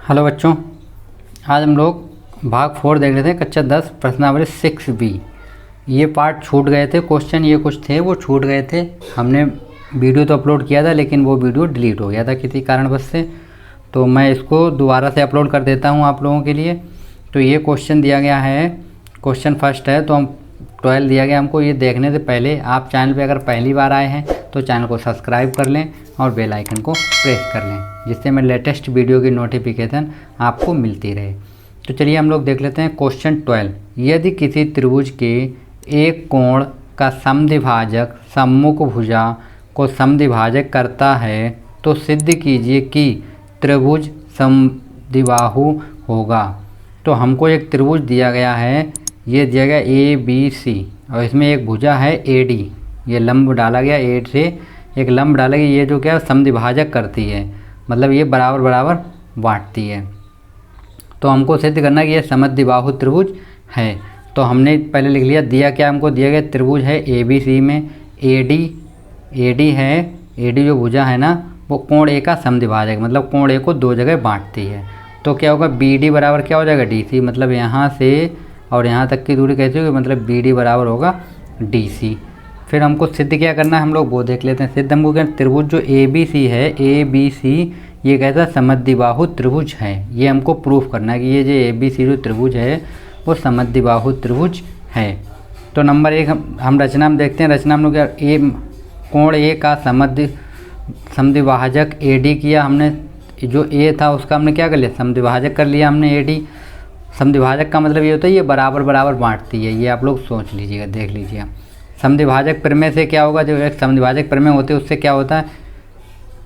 Hello बच्चों, आज हम लोग भाग 4 देख रहे थे। कक्षा 10 प्रश्नावली 6B। ये पार्ट छूट गए थे, क्वेश्चन ये कुछ थे वो छूट गए थे। हमने वीडियो तो अपलोड किया था लेकिन वो वीडियो डिलीट हो गया था किसी कारणवश से, तो मैं इसको दोबारा से अपलोड कर देता हूँ आप लोगों के लिए। तो ये क्वेश्चन दिया गया है, क्वेश्चन फर्स्ट है, तो हम 12 दिया गया हमको। ये देखने से पहले आप चैनल पे अगर पहली बार आए हैं तो चैनल को सब्सक्राइब कर लें और बेल आइकन को प्रेस कर लें, जिससे मैं लेटेस्ट वीडियो की नोटिफिकेशन आपको मिलती रहे। तो चलिए हम लोग देख लेते हैं क्वेश्चन 12। यदि किसी त्रिभुज के एक कोण का समद्विभाजक सम्मुख भुजा को समद्विभाजक करता है तो सिद्ध कीजिए कि त्रिभुज समद्विबाहु होगा। तो हमको एक त्रिभुज दिया गया है, ये दिया गया ABC और इसमें एक भुजा है AD। ये लंब डाला गया, A से एक लंब डाला गया, ये जो क्या समद्विभाजक करती है, मतलब ये बराबर बराबर बांटती है। तो हमको सिद्ध करना है कि ये समद्विबाहु त्रिभुज है। तो हमने पहले लिख लिया, दिया क्या हमको, दिया गया त्रिभुज है ABC में AD है। AD जो भुजा है ना वो कोण A का समद्विभाजक, मतलब कोण A को दो जगह बांटती है। तो क्या होगा, BD बराबर क्या हो जाएगा DC, मतलब यहाँ से और यहाँ तक की दूरी कैसी होगी, मतलब BD बराबर होगा DC। फिर हमको सिद्ध क्या करना है, हम लोग वो देख लेते हैं। सिद्ध हमको क्या, त्रिभुज जो ABC है, ABC ये कहता है समद्विबाहु त्रिभुज है। ये हमको प्रूफ करना है कि ये जो ABC जो त्रिभुज है वो समद्विबाहु त्रिभुज है। तो नंबर 1 हम रचना में देखते हैं। रचना में लोग क्या, कोण A का समद्विभाजक AD किया हमने। जो A था उसका हमने क्या कर लिया, समद्विभाजक कर लिया हमने AD। समद्विभाजक का मतलब ये होता है ये बराबर बराबर बांटती है, ये आप लोग सोच लीजिएगा, देख लीजिएगा। समद्विभाजक प्रमेय से क्या होगा, जो एक समद्विभाजक प्रमेय होते हैं उससे क्या होता है,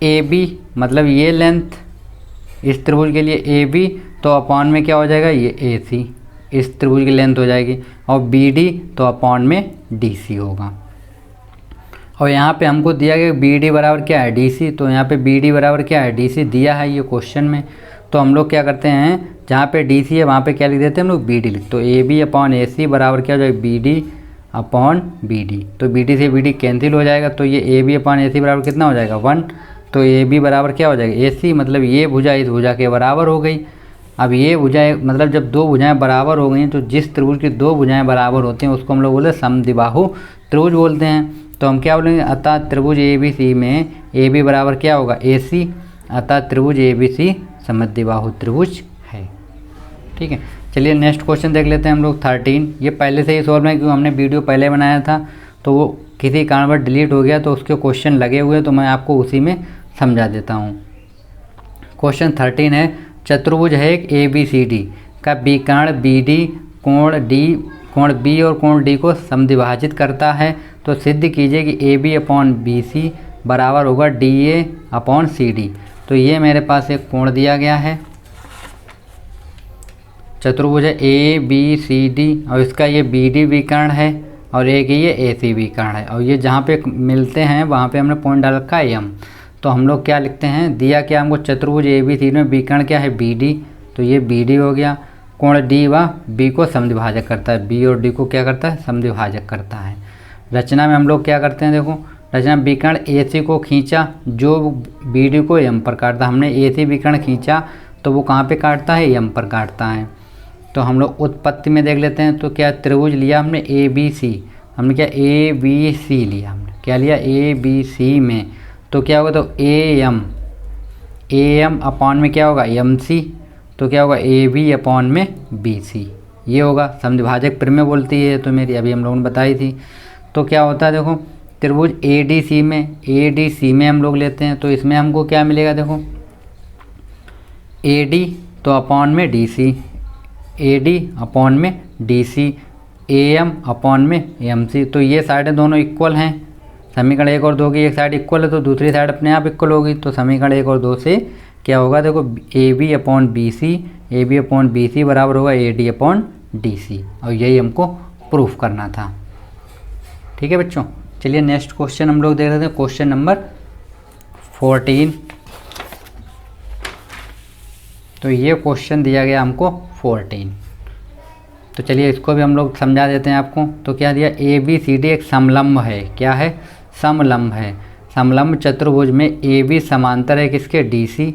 AB मतलब ये लेंथ इस त्रिभुज के लिए AB, तो अपॉन में क्या हो जाएगा, ये AC इस त्रिभुज की लेंथ हो जाएगी, और BD तो अपॉन में DC होगा। और यहाँ पे हमको दिया गया BD बराबर क्या है, DC। तो यहाँ पे BD बराबर क्या है, DC दिया है ये क्वेश्चन में। तो हम लोग क्या करते हैं, जहाँ पे DC है वहाँ पे क्या लिख देते हैं हम लोग, BD लिख। तो AB अपॉन AC बराबर क्या हो जाएगा, BD अपॉन BD। तो BD से BD कैंसिल हो जाएगा, तो ये AB अपॉन AC बराबर कितना हो जाएगा, 1। तो AB बराबर क्या हो जाएगा, AC, मतलब ये भुजा इस भुजा के बराबर हो गई। अब ये भुजाएँ, मतलब जब दो भुजाएँ बराबर हो गई तो जिस त्रिभुज की दो भुजाएँ बराबर होती हैं उसको हम लोग बोलते हैं समद्विबाहु त्रिभुज बोलते हैं। तो हम क्या बोलेंगे, अतः त्रिभुज ABC में AB बराबर क्या होगा, AC, अतः त्रिभुज ABC समद्विबाहु त्रिभुज है। ठीक है, चलिए नेक्स्ट क्वेश्चन देख लेते हैं हम लोग 13। ये पहले से ही सॉल्व है क्योंकि हमने वीडियो पहले बनाया था, तो वो किसी कारणवश डिलीट हो गया, तो उसके क्वेश्चन लगे हुए, तो मैं आपको उसी में समझा देता हूँ। क्वेश्चन 13 है, चतुर्भुज है एक ABCD का विकर्ण BD कोण B और कोण D को समद्विभाजित करता है। तो सिद्ध कीजिए कि AB अपॉन BC बराबर होगा DA अपॉन CD। तो ये मेरे पास एक कोण दिया गया है, चतुर्भुज है ABCD, और इसका ये BD विकर्ण है और एक ये AC विकर्ण है, और ये जहाँ पे मिलते हैं वहाँ पे हमने पॉइंट डाल रखा है M। तो हम लोग क्या लिखते हैं, दिया क्या हमको, चतुर्भुज ABCD में विकर्ण क्या है, BD। तो ये BD हो गया। कोण D व B को समद्विभाजक करता है, B और D को क्या करता है, समद्विभाजक करता है। रचना में हम लोग क्या करते हैं, देखो रचना विकर्ण AC को खींचा जो BD को M पर काटता। हमने AC विकर्ण खींचा तो वो कहाँ पे काटता है, M पर काटता है। तो हम लोग उत्पत्ति में देख लेते हैं। तो क्या त्रिभुज लिया हमने ABC, हमने क्या ABC लिया, हमने क्या लिया ABC में। तो क्या होगा, तो AM अपॉन में क्या होगा, MC। तो क्या होगा, AB अपॉन में BC, ये होगा। समद्विभाजक प्रमेय बोलती है तो मेरी अभी हम लोगों ने बताई थी। तो क्या होता है, देखो त्रिभुज ADC में हम लोग लेते हैं, तो इसमें हमको क्या मिलेगा, देखो AD तो अपॉन में DC, AD अपॉन में DC, AM अपॉन में MC। तो ये साइडें दोनों इक्वल हैं। समीकरण 1 और 2 की एक साइड इक्वल है तो दूसरी साइड अपने आप इक्वल होगी। तो समीकरण 1 और 2 से क्या होगा, देखो AB अपॉन BC बराबर होगा AD अपॉन DC, और यही हमको प्रूफ करना था। ठीक है बच्चों, चलिए नेक्स्ट क्वेश्चन हम लोग देख रहे थे, क्वेश्चन नंबर 14। तो ये क्वेश्चन दिया गया हमको 14। तो चलिए इसको भी हम लोग समझा देते हैं आपको। तो क्या दिया, ABCD एक समलंब है, क्या है, समलंब है। समलंब चतुर्भुज में AB समांतर है किसके, DC।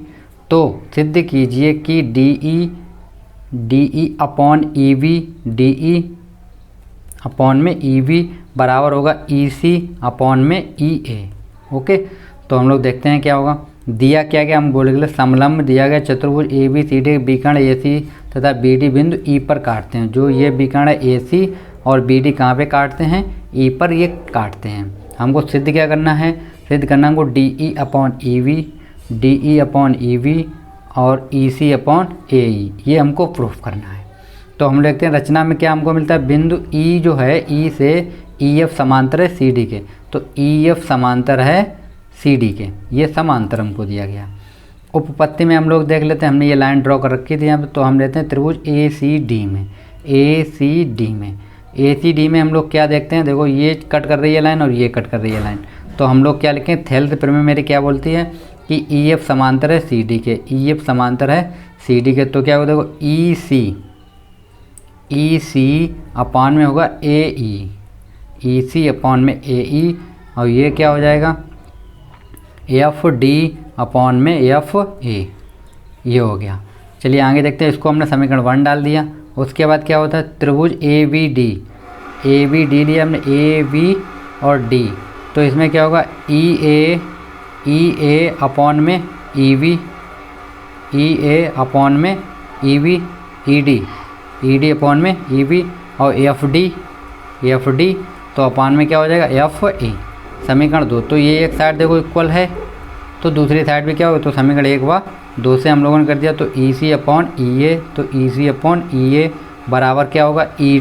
तो सिद्ध कीजिए कि D E upon E V, D E upon में ई वी बराबर होगा ई सी अपॉन में ई ए। ओके, तो हम लोग देखते हैं क्या होगा। दिया क्या गया, हम बोले गए समलंब दिया गया चतुर्भुज ए बी सी डी विकर्ण ए सी तथा बी डी बिंदु ई पर काटते हैं। जो ये विकर्ण है ए सी और बी डी कहाँ पे काटते हैं, ई पर ये काटते हैं। हमको सिद्ध क्या करना है, सिद्ध करना हमको D E upon E V, D E upon E V और ई सी अपॉन ए ई, ये हमको प्रूफ करना है। तो हम देखते हैं रचना में क्या हमको मिलता है, बिंदु ई जो है ई से ई एफ समांतर है सी डी के, तो ई एफ समांतर है सी डी के, ये समांतर हमको दिया गया। उपपत्ति में हम लोग देख लेते हैं, हमने ये लाइन ड्रॉ कर रखी थी यहाँ पे, तो हम लेते हैं त्रिभुज ए सी डी में, ए सी डी में, ए सी डी में हम लोग क्या देखते हैं, देखो ये कट कर रही है लाइन और ये कट कर रही है लाइन, तो हम लोग क्या लिखें, थेल्थ प्रमेय मेरी क्या बोलती है कि ई एफ समांतर है सी डी के, ई एफ समांतर है सी डी के, तो क्या होगा देखो ई सी अपॉन में होगा ए ई सी अपॉन में ए ई, और ये क्या हो जाएगा एफ डी अपॉन में एफ ए, ये हो गया। चलिए आगे देखते हैं, इसको हमने समीकरण 1 डाल दिया। उसके बाद क्या होता है, त्रिभुज ए बी डी लिया हमने, ए बी और डी, तो इसमें क्या होगा ई ए अपॉन में ई वी, ई ए अपॉन में E V, E D upon में ई वी और एफ डी, तो अपॉन में क्या हो जाएगा एफ ए। समीकरण 2, तो ये एक साइड देखो इक्वल है, तो दूसरी साइड भी क्या होगा, तो समीकरण 1 व 2 से हम लोगों ने कर दिया, तो ई सी अपॉन ई ए, तो ई सी अपॉन ई ए बराबर क्या होगा ई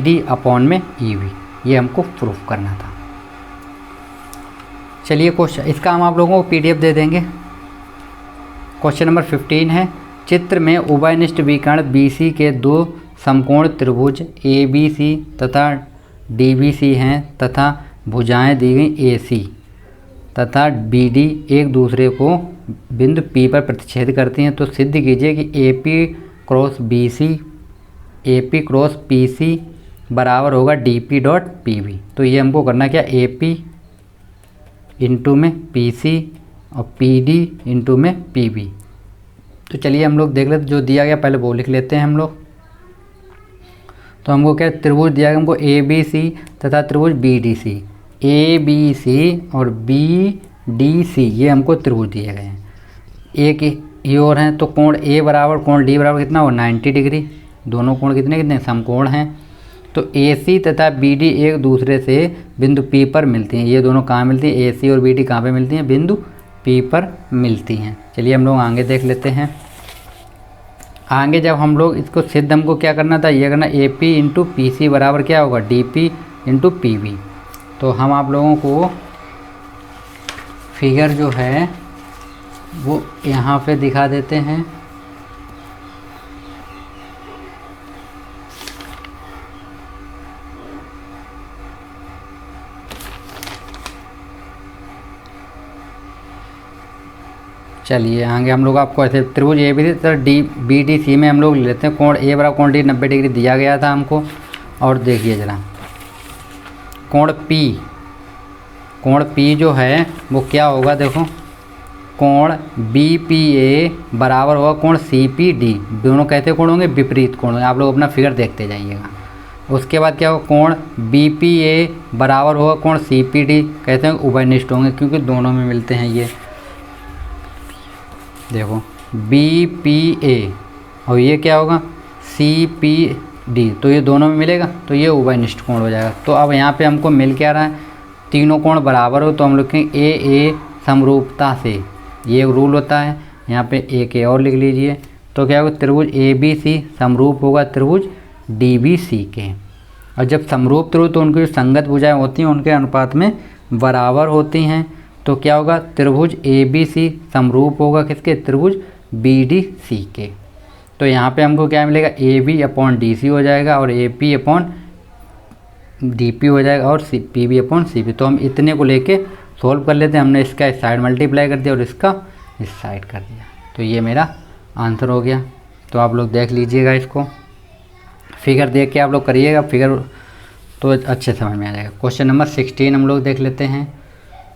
डी अपॉन में ई वी, ये हमको प्रूफ करना था। चलिए क्वेश्चन, इसका हम आप लोगों को पीडीएफ दे देंगे। क्वेश्चन नंबर 15 है, चित्र में उभयनिष्ठ विकर्ण बी सी के 2 समकोण त्रिभुज ए बी सी तथा डी बी सी हैं तथा भुजाएं दी गई ए सी तथा बी डी एक दूसरे को बिंदु पी पर प्रतिच्छेद करती हैं, तो सिद्ध कीजिए कि A P cross P C बराबर होगा D P dot P V. तो ये हमको करना क्या, ए पी इंटू में पी सी और पी डी इंटू में पी वी। तो चलिए हम लोग देख लेते, जो दिया गया पहले वो लिख लेते हैं हम लोग। तो हमको क्या त्रिभुज दिया गया हमको ए बी सी तथा त्रिभुज B D C, A B C और बी डी सी ये हमको त्रिभुज दिए गए हैं। एक ये और हैं, तो कोण ए बराबर कोण डी बराबर कितना हो 90 डिग्री, दोनों कोण कितने समकोण हैं। तो ए सी तथा बी डी एक दूसरे से बिंदु पी पर मिलती हैं, ये दोनों कहाँ मिलती हैं, ए सी और बी डी कहाँ पे मिलती हैं, बिंदु पी पर मिलती हैं। चलिए हम लोग आगे देख लेते हैं। आगे जब हम लोग इसको सिद्ध हमको क्या करना था, ये करना A P into P C बराबर क्या होगा D P into P V. तो हम आप लोगों को फिगर जो है वो यहाँ पे दिखा देते हैं। चलिए आगे हम लोग आपको ऐसे त्रिभुज A B C D B D C में हम लोग लेते हैं, कोण ए बराबर कोण डी 90 डिग्री दिया गया था हमको। और देखिए जरा कोण पी जो है वो क्या होगा, देखो कोण बी पी ए बराबर होगा कोण सी पी डी, दोनों कैसे कोण होंगे, विपरीत कोण होंगे। आप लोग अपना फिगर देखते जाइएगा। उसके बाद क्या होगा, कोण बी पी ए बराबर होगा कोण सी पी डी, कहते हैं उभयनिष्ठ होंगे क्योंकि दोनों में मिलते हैं। ये देखो बी पी ए और ये क्या होगा सी पी डी, तो ये दोनों में मिलेगा, तो ये उभयनिष्ठ कोण हो जाएगा। तो अब यहाँ पे हमको मिल क्या रहा है, तीनों कोण बराबर हो, तो हम लोग कहेंगे ए समरूपता से, ये एक रूल होता है। यहाँ पे एक और लिख लीजिए, तो क्या होगा त्रिभुज ए बी सी समरूप होगा त्रिभुज डी बी सी के। और जब समरूप त्रिभुज तो उनकी जो संगत भुजाएं होती हैं उनके अनुपात में बराबर होती हैं, तो क्या होगा त्रिभुज ए बी सी समरूप होगा किसके, त्रिभुज बी डी सी के। तो यहाँ पे हमको क्या मिलेगा, A B upon D C हो जाएगा और A P upon D P हो जाएगा और C P B upon C B. तो हम इतने को लेके सोल्व कर लेते हैं। हमने इसका इस साइड मल्टीप्लाई कर दिया और इसका इस साइड कर दिया, तो ये मेरा आंसर हो गया। तो आप लोग देख लीजिएगा, इसको फिगर देख के आप लोग करिएगा, फिगर तो अच्छे समझ में आ जाएगा। क्वेश्चन नंबर 16 हम लोग देख लेते हैं।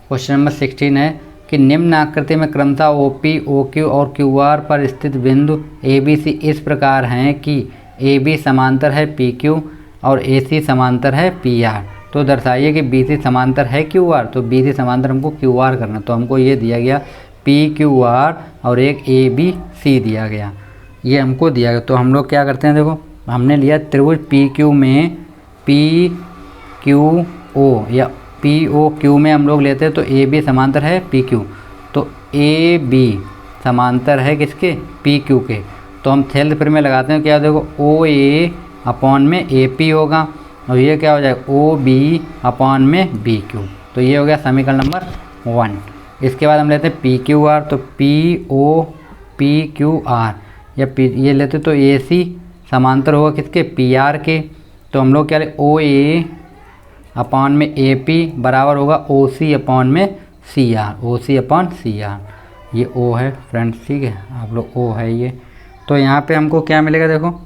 क्वेश्चन नंबर 16 है, कि निम्न आकृति में क्रमशः OP, OQ और QR पर स्थित बिंदु ABC इस प्रकार हैं कि AB समांतर है PQ और AC समांतर है PR। तो दर्शाइए कि BC समांतर है QR। तो BC समांतर हमको QR करना, तो हमको ये दिया गया PQR और एक ABC दिया गया, ये हमको दिया गया। तो हम लोग क्या करते हैं, देखो हमने लिया त्रिभुज PQ में PQO या POQ में हम लोग लेते हैं तो AB समांतर है PQ, तो AB समांतर है किसके, PQ के। तो हम थेल्थ फिर में लगाते हैं, क्या देखो OA अपॉन में AP होगा और ये क्या हो जाएगा OB अपॉन में BQ। तो ये हो गया समीकरण नंबर 1। इसके बाद हम लेते हैं PQR, तो POPQR या ये लेते तो AC समांतर होगा किसके, PR के। तो हम लोग क्या ले OA अपॉन में AP बराबर होगा OC अपॉन में CR, OC अपॉन CR। ये O है फ्रेंड्स, ठीक है, आप लोग O है ये। तो यहाँ पे हमको क्या मिलेगा, देखो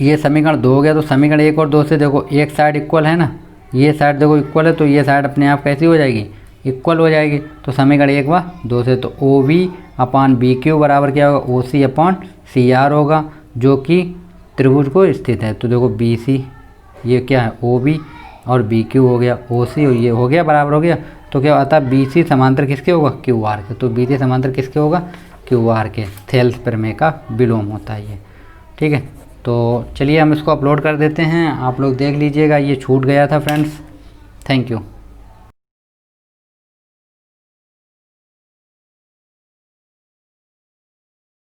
ये समीकरण 2 हो गया। तो समीकरण 1 और 2 से देखो एक साइड इक्वल है ना, ये साइड देखो इक्वल है, तो ये साइड अपने आप कैसी हो जाएगी, इक्वल हो जाएगी। तो समीकरण 1 व 2 से तो OB अपॉन BQ बराबर क्या होगा OC अपॉन CR होगा, जो कि त्रिभुज को स्थित है। तो देखो BC ये क्या है OB और BQ हो गया OC और ये हो गया बराबर हो गया। तो क्या आता है BC समांतर किसके होगा, QR के। तो BC समांतर किसके होगा, QR के। थेल्स प्रमेय का विलोम होता है ये, ठीक है। तो चलिए हम इसको अपलोड कर देते हैं, आप लोग देख लीजिएगा। ये छूट गया था फ्रेंड्स, थैंक यू।